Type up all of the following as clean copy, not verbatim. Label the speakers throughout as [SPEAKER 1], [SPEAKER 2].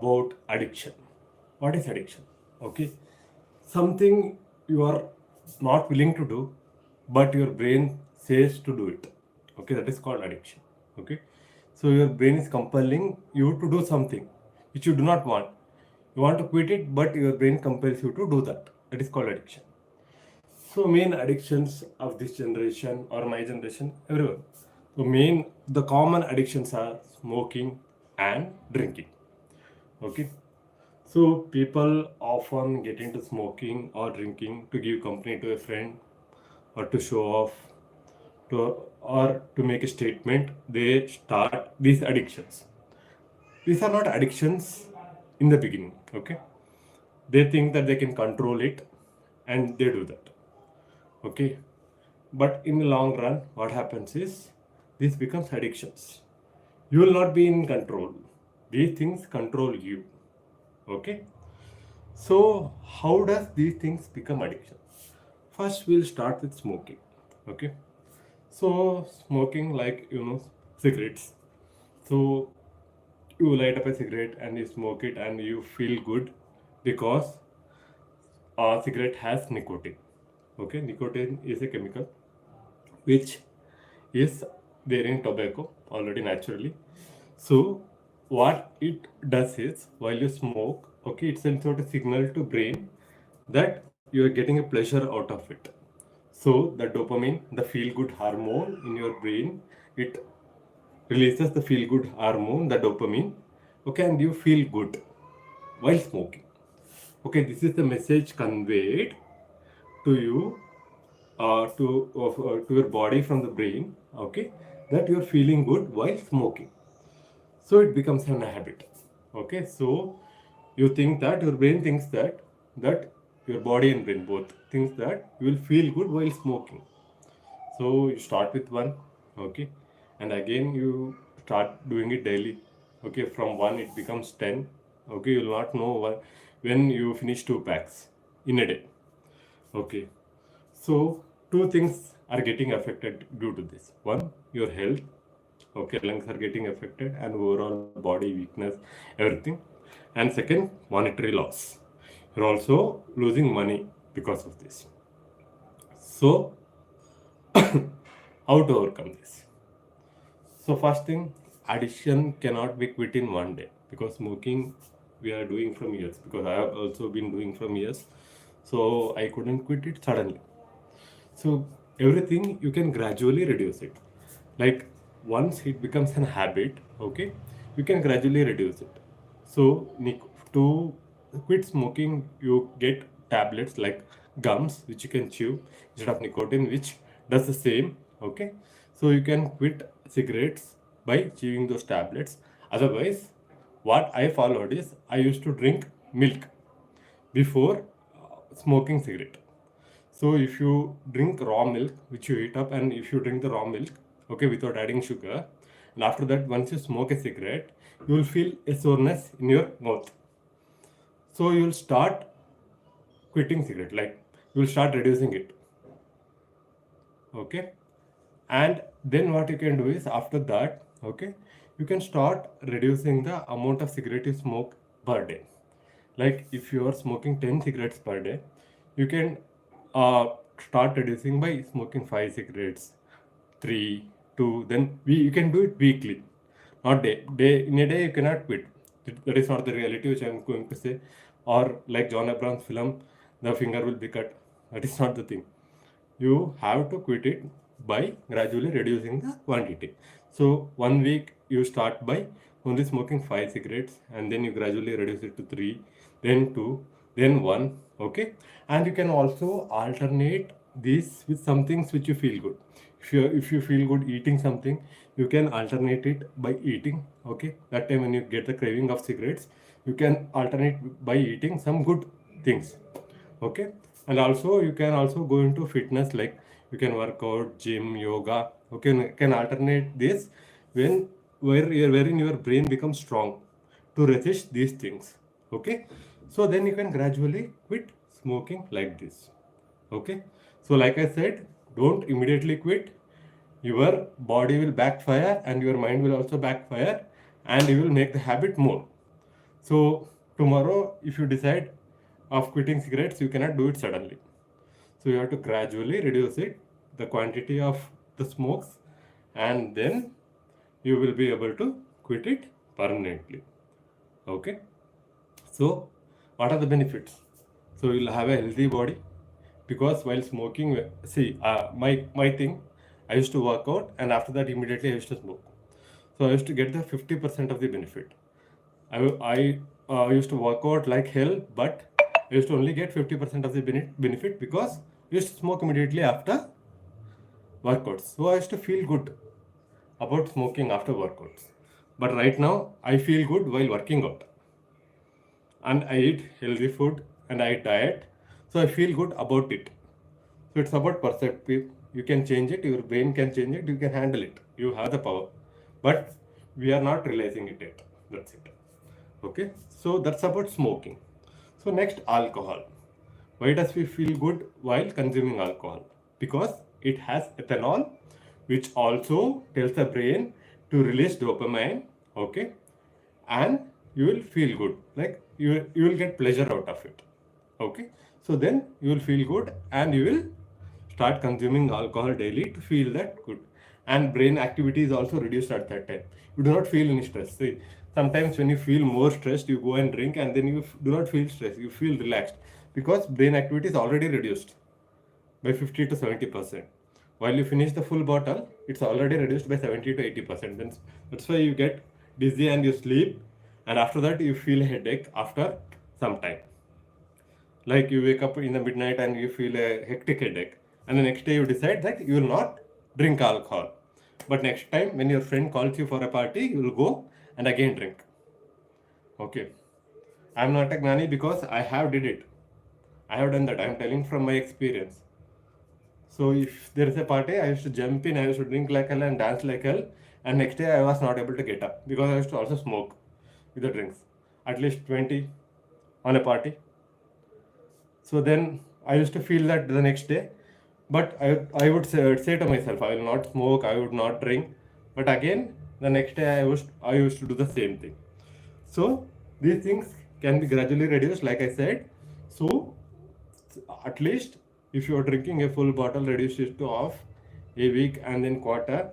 [SPEAKER 1] about addiction. What is addiction? Okay, something you are not willing to do, but your brain says to do it. Okay, that is called addiction. Okay, so your brain is compelling you to do something which you do not want. You want to quit it, but your brain compels you to do that. That is called addiction. So main addictions of this generation or my generation, everyone. So the common addictions are smoking and drinking. Okay. So people often get into smoking or drinking to give company to a friend or to show off to or to make a statement. They start these addictions. These are not addictions in the beginning. Okay. They think that they can control it and they do that. Okay. But in the long run, what happens is this becomes addictions. You will not be in control. These things control you. Okay. So how does these things become addiction? First, we'll start with smoking. Okay. So smoking, like cigarettes. So you light up a cigarette and you smoke it and you feel good because a cigarette has nicotine. Okay, nicotine is a chemical which is there in tobacco already naturally. So what it does is while you smoke, okay, it sends out a signal to brain that you are getting a pleasure out of it. So the dopamine, the feel good hormone in your brain, it releases the feel good hormone, the dopamine, okay, and you feel good while smoking. Okay, this is the message conveyed to you, to your body from the brain, okay, that you are feeling good while smoking. So it becomes an habit. Okay, so you think that your brain thinks that your body and brain both thinks that you will feel good while smoking. So you start with one, okay, and again you start doing it daily. Okay, from one it becomes 10. Okay, you'll not know when you finish 2 packs in a day. Okay, so two things are getting affected due to this. One, your health. Okay, lungs are getting affected and overall body weakness, everything. And second, monetary loss. You're also losing money because of this. So how to overcome this? So first thing, addiction cannot be quit in one day because smoking we are doing from years, because I have also been doing from years. So I couldn't quit it suddenly. So everything you can gradually reduce it. Like once it becomes an habit, okay, you can gradually reduce it. So to quit smoking, you get tablets like gums which you can chew instead of nicotine, which does the same. Okay, so you can quit cigarettes by chewing those tablets. Otherwise, what I followed is I used to drink milk before smoking cigarette. So if you drink raw milk, which you heat up, and if you drink the raw milk, okay, without adding sugar, and after that, once you smoke a cigarette, you will feel a soreness in your mouth. So you will start quitting cigarette, like you will start reducing it, okay. And then what you can do is after that, okay, you can start reducing the amount of cigarette you smoke per day. Like if you are smoking 10 cigarettes per day, you can uh, start reducing by smoking 5 cigarettes, 3, 2, then you can do it weekly, not day in a day you cannot quit. That is not the reality which I am going to say. Or like John Abraham's film, the finger will be cut. That is not the thing. You have to quit it by gradually reducing the quantity. So 1 week you start by only smoking 5 cigarettes, and then you gradually reduce it to 3, then 2, then 1. Okay, and you can also alternate this with some things which you feel good. If you feel good eating something, you can alternate it by eating. Okay, that time when you get the craving of cigarettes, you can alternate by eating some good things. Okay, and also you can also go into fitness, like you can work out, gym, yoga. Okay, you can alternate this when wherein your brain becomes strong to resist these things. Okay, so then you can gradually quit smoking like this. Okay, so like I said, don't immediately quit. Your body will backfire and your mind will also backfire, and you will make the habit more. So tomorrow, if you decide of quitting cigarettes, you cannot do it suddenly. So you have to gradually reduce it, the quantity of the smokes, and then you will be able to quit it permanently. Okay. So what are the benefits? So you'll have a healthy body, because while smoking, see, my thing, I used to work out, and after that immediately I used to smoke. So I used to get the 50% of the benefit. I used to work out like hell, but I used to only get 50% of the benefit, because I used to smoke immediately after workouts. So I used to feel good about smoking after workouts. But right now, I feel good while working out, and I eat healthy food and I diet, so I feel good about it. So it's about perspective. You can change it, your brain can change it, you can handle it. You have the power. But we are not realizing it yet. That's it. Okay? So that's about smoking. So next, alcohol. Why does we feel good while consuming alcohol? Because it has ethanol, which also tells the brain to release dopamine. Okay? And you will feel good, like you will get pleasure out of it. Okay, so then you will feel good, and you will start consuming alcohol daily to feel that good. And brain activity is also reduced at that time. You do not feel any stress. See, sometimes when you feel more stressed, you go and drink, and then you do not feel stress, you feel relaxed, because brain activity is already reduced by 50 to 70%. While you finish the full bottle, it's already reduced by 70 to 80%. Then that's why you get dizzy and you sleep, and after that you feel a headache after some time. Like you wake up in the midnight and you feel a hectic headache, and the next day you decide that you will not drink alcohol. But next time when your friend calls you for a party, you will go and again drink. Okay. I'm not a gnani because I have did it. I have done that. I'm telling from my experience. So if there is a party, I used to jump in, I used to drink like hell and dance like hell. And next day I was not able to get up, because I used to also smoke with the drinks. At least 20 on a party. So then I used to feel that the next day. But I would say to myself, I will not smoke, I would not drink. But again, the next day I used to do the same thing. So these things can be gradually reduced, like I said. So at least if you are drinking a full bottle, reduce it to half a week, and then quarter,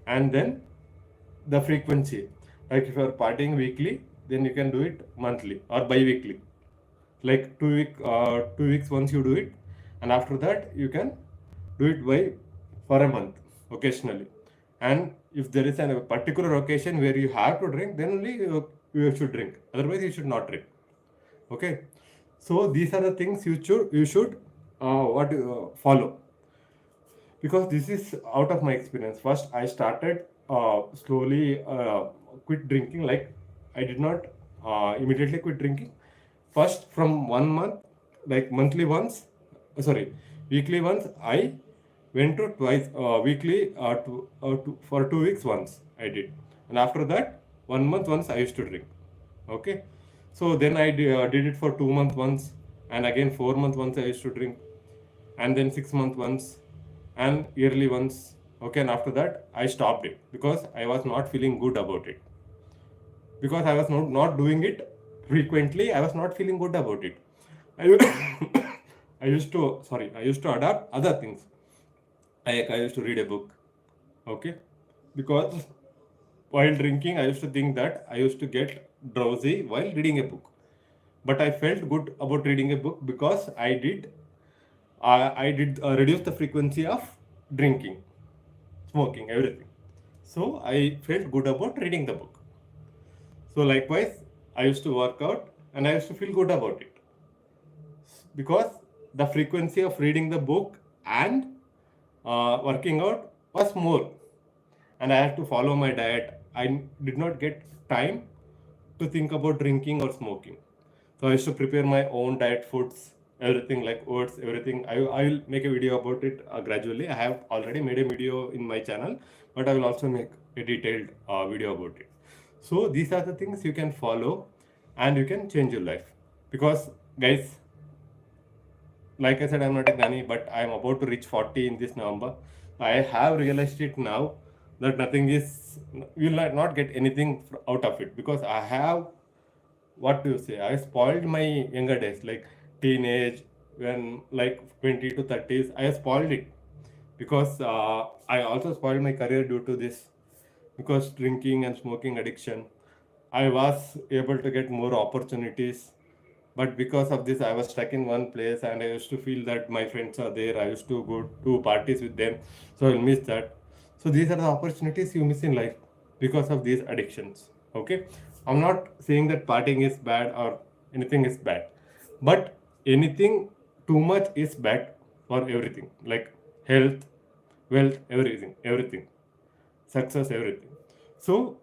[SPEAKER 1] and then the frequency. Like if you are partying weekly, then you can do it monthly or bi-weekly. Like 2 weeks once you do it, and after that you can do it for a month occasionally. And if there is a particular occasion where you have to drink, then only you should drink. Otherwise, you should not drink. Okay, so these are the things you should follow, because this is out of my experience. First I started slowly quit drinking. Like I did not immediately quit drinking. First, from 1 month, like monthly once, sorry, weekly once, I went to twice weekly for 2 weeks once I did. And after that, 1 month once I used to drink. Okay, so then I did it for 2 months once, and again 4 months once I used to drink, and then 6 months once, and yearly once. Okay, and after that I stopped it, because I was not feeling good about it, because I was not doing it frequently. I was not feeling good about it. I, I used to adapt other things. I used to read a book. Okay, because while drinking, I used to think that I used to get drowsy while reading a book. But I felt good about reading a book, because I did reduce the frequency of drinking, smoking, everything. So I felt good about reading the book. So likewise, I used to work out and I used to feel good about it, because the frequency of reading the book and working out was more, and I had to follow my diet. I did not get time to think about drinking or smoking. So I used to prepare my own diet foods, everything like oats, everything. I will make a video about it gradually. I have already made a video in my channel, but I will also make a detailed video about it. So these are the things you can follow, and you can change your life. Because guys, like I said, I'm not a granny, but I'm about to reach 40 in this November. I have realized it now that nothing is, you will not get anything out of it, because I have what do you say? I spoiled my younger days, like teenage, when like 20 to 30s. I spoiled it because I also spoiled my career due to this. Because drinking and smoking addiction, I was able to get more opportunities, but because of this, I was stuck in one place, and I used to feel that my friends are there. I used to go to parties with them, so I'll miss that. So these are the opportunities you miss in life because of these addictions. Okay, I'm not saying that partying is bad or anything is bad, but anything too much is bad for everything, like health, wealth, everything, success, everything. So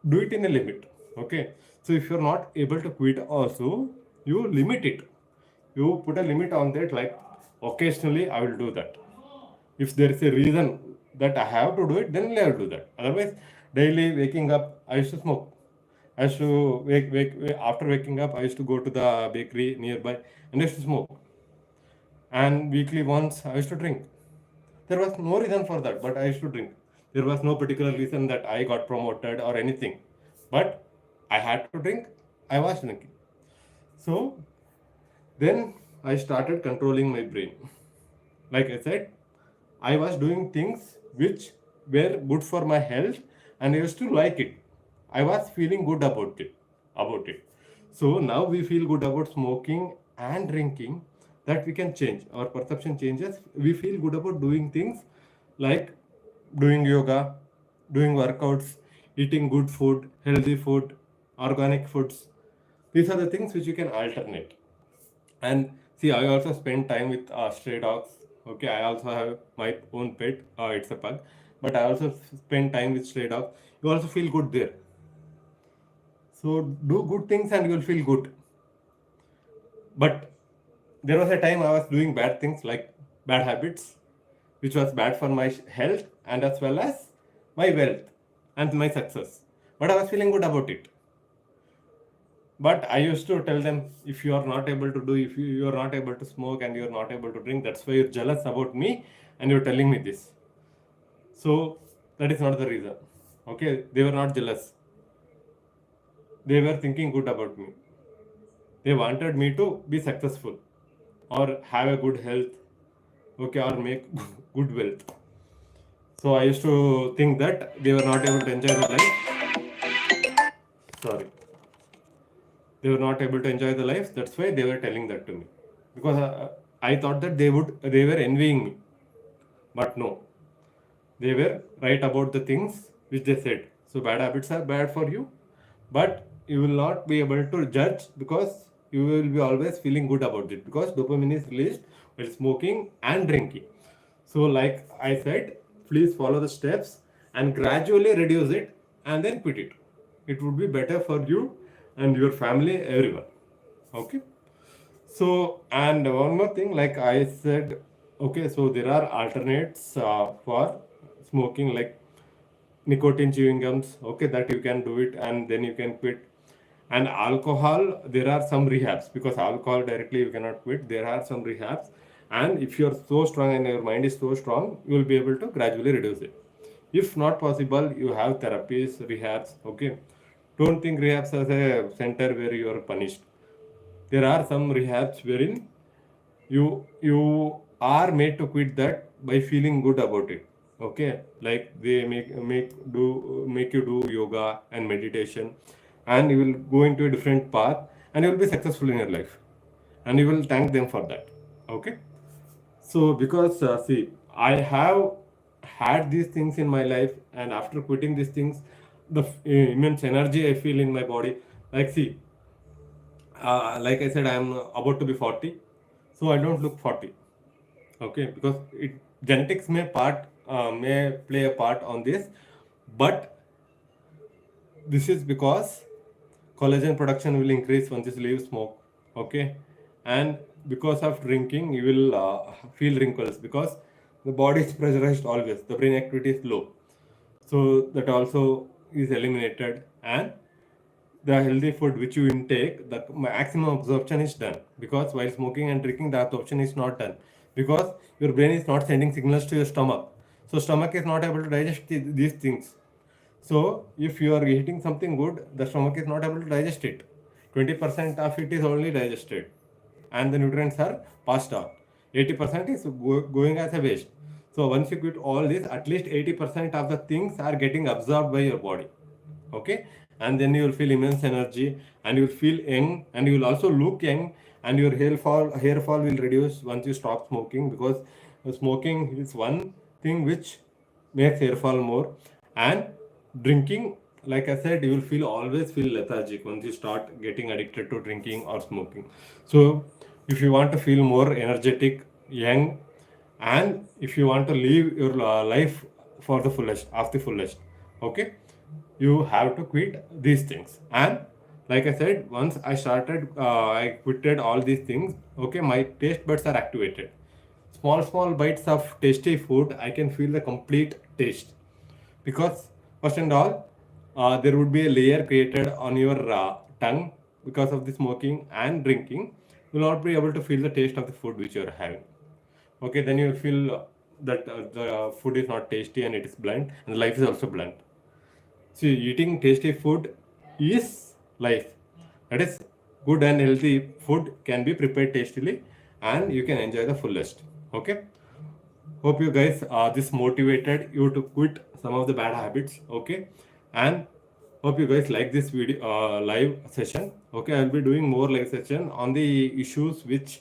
[SPEAKER 1] do it in a limit. Okay. So if you're not able to quit, also you limit it. You put a limit on that, like occasionally I will do that. If there is a reason that I have to do it, then I will do that. Otherwise, daily waking up, I used to smoke. I used to after waking up, I used to go to the bakery nearby and I used to smoke. And weekly once, I used to drink. There was no reason for that, but I used to drink. There was no particular reason that I got promoted or anything. But I had to drink, I was drinking. So then I started controlling my brain. Like I said, I was doing things which were good for my health and I used to like it. I was feeling good about it. So now we feel good about smoking and drinking, that we can change. Our perception changes. We feel good about doing things like doing yoga, doing workouts, eating good food, healthy food, organic foods. These are the things which you can alternate. And see, I also spend time with stray dogs. Okay, I also have my own pet. It's a pug, but I also spend time with stray dogs. You also feel good there. So do good things and you'll feel good. But there was a time I was doing bad things, like bad habits, which was bad for my health and as well as my wealth and my success. But I was feeling good about it. But I used to tell them, if you are not able to do, if you are not able to smoke and you are not able to drink, that's why you're jealous about me and you're telling me this. So that is not the reason. Okay, they were not jealous. They were thinking good about me. They wanted me to be successful or have a good health, okay, or make good wealth. So I used to think that they were not able to enjoy the life. Sorry. They were not able to enjoy the life. That's why they were telling that to me. Because I thought that they were envying me. But no. They were right about the things which they said. So bad habits are bad for you. But you will not be able to judge because you will be always feeling good about it. Because dopamine is released while smoking and drinking. So like I said, please follow the steps and gradually reduce it and then quit it. It would be better for you and your family, everyone. Okay. So, and one more thing, like I said, okay, so there are alternates for smoking, like nicotine chewing gums, okay, that you can do it and then you can quit. And alcohol, there are some rehabs, because alcohol directly you cannot quit. There are some rehabs, and if you're so strong and your mind is so strong, you will be able to gradually reduce it. If not possible, you have therapies, rehabs, okay. Don't think rehabs as a center where you are punished. There are some rehabs wherein you are made to quit that by feeling good about it. Okay, like they make you do yoga and meditation, and you will go into a different path, and you will be successful in your life, and you will thank them for that. Okay. So because see, I have had these things in my life, and after quitting these things, the immense energy I feel in my body. Like see, like I said, I am about to be 40, so I don't look 40. Okay, because genetics may play a part on this, but this is because collagen production will increase once you leave smoke. Okay, and because of drinking, you will feel wrinkles because the body is pressurized always. The brain activity is low, so that also is eliminated, and the healthy food which you intake, the maximum absorption is done, because while smoking and drinking, the absorption is not done because your brain is not sending signals to your stomach. So stomach is not able to digest these things. So if you are eating something good, the stomach is not able to digest it. 20% of it is only digested and the nutrients are passed on. 80% is going as a waste. So once you quit all this, at least 80% of the things are getting absorbed by your body. Okay, and then you will feel immense energy and you will feel young and you will also look young, and your hair fall will reduce once you stop smoking, because smoking is one thing which makes hair fall more. And drinking, like I said, you will always feel lethargic once you start getting addicted to drinking or smoking. So if you want to feel more energetic, young, and if you want to live your life for the fullest of the fullest, okay, you have to quit these things. And like I said, once I started, I quitted all these things, okay, my taste buds are activated. Small bites of tasty food, I can feel the complete taste, because first and all, there would be a layer created on your tongue because of the smoking and drinking. You will not be able to feel the taste of the food which you are having. Okay, then you will feel that the food is not tasty and it is blunt, and life is also blunt. See, eating tasty food is life. That is, good and healthy food can be prepared tastily and you can enjoy the fullest. Okay. Hope you guys this motivated you to quit some of the bad habits. Okay. And hope you guys like this video live session. Okay. I'll be doing more live session on the issues which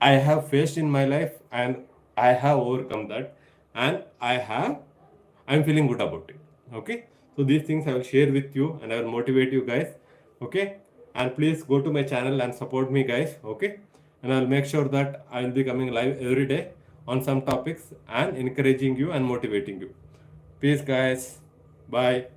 [SPEAKER 1] I have faced in my life, and I have overcome that, and I'm feeling good about it. Okay. So these things I will share with you and I will motivate you guys. Okay. And please go to my channel and support me, guys. Okay. And I'll make sure that I will be coming live every day on some topics and encouraging you and motivating you. Peace, guys. Bye.